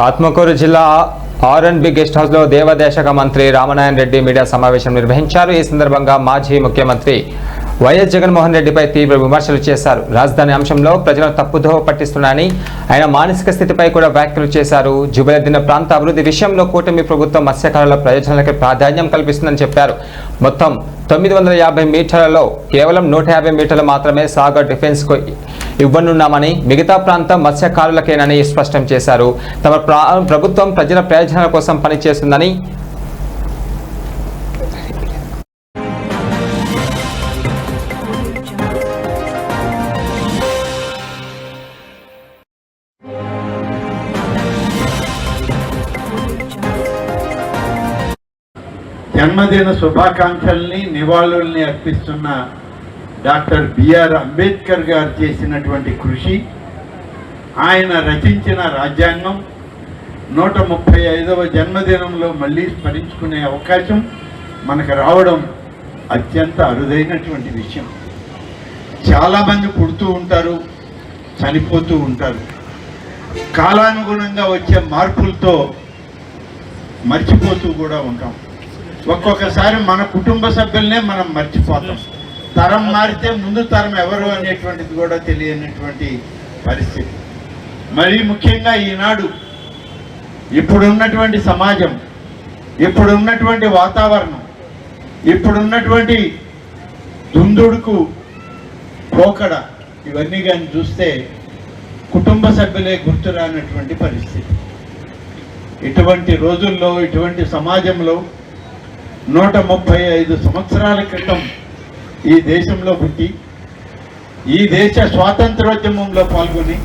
ఆత్మకూరు జిల్లా ఆర్ఎండ్బి guest house లో దేవాదాయ మంత్రి రామనారాయణ రెడ్డి మీడియా సమావేశం నిర్వహించారు. ఈ సందర్భంగా మాజీ ముఖ్యమంత్రి వైఎస్ జగన్మోహన్ రెడ్డిపై తీవ్ర విమర్శలు చేశారు. రాజధాని అంశంలో ప్రజలను తప్పుదోవ పట్టిస్తున్నారని ఆయన మానసిక స్థితిపై కూడా వ్యాఖ్యలు చేశారు. జుబిలద్దిన ప్రాంత అభివృద్ధి విషయంలో కూటమి ప్రభుత్వం మత్స్యకారుల ప్రయోజనాలకు ప్రాధాన్యం కల్పిస్తుందని చెప్పారు. మొత్తం 950 మీటర్లలో కేవలం 150 మీటర్లు మాత్రమే సాగర్ డిఫెన్స్ కు ఇవ్వనున్నామని, మిగతా ప్రాంతం మత్స్యకారులకేనని స్పష్టం చేశారు. తమ ప్రభుత్వం ప్రజల ప్రయోజనాల కోసం పనిచేస్తుందని జన్మదిన శుభాకాంక్షల్ని నివాళుల్ని అర్పిస్తున్న డాక్టర్ బిఆర్ అంబేద్కర్ గారు చేసినటువంటి కృషి, ఆయన రచించిన రాజ్యాంగం 135వ జన్మదినంలో మళ్ళీ స్మరించుకునే అవకాశం మనకు రావడం అత్యంత అరుదైనటువంటి విషయం. చాలామంది పుడుతూ ఉంటారు, చనిపోతూ ఉంటారు. కాలానుగుణంగా వచ్చే మార్పులతో మర్చిపోతూ కూడా ఉంటాం. ఒక్కొక్కసారి మన కుటుంబ సభ్యులనే మనం మర్చిపోతాం. తరం మారితే ముందు తరం ఎవరు అనేటువంటిది కూడా తెలియనటువంటి పరిస్థితి. మరీ ముఖ్యంగా ఈనాడు ఇప్పుడున్నటువంటి సమాజం, ఇప్పుడున్నటువంటి వాతావరణం, ఇప్పుడున్నటువంటి దుందుడుకు పోకడ, ఇవన్నీ కానీ చూస్తే కుటుంబ సభ్యులే గుర్తురానటువంటి పరిస్థితి. ఇటువంటి రోజుల్లో, ఇటువంటి సమాజంలో 135 సంవత్సరాల క్రితం ఈ దేశంలో పుట్టి, ఈ దేశ స్వాతంత్రోద్యమంలో పాల్గొని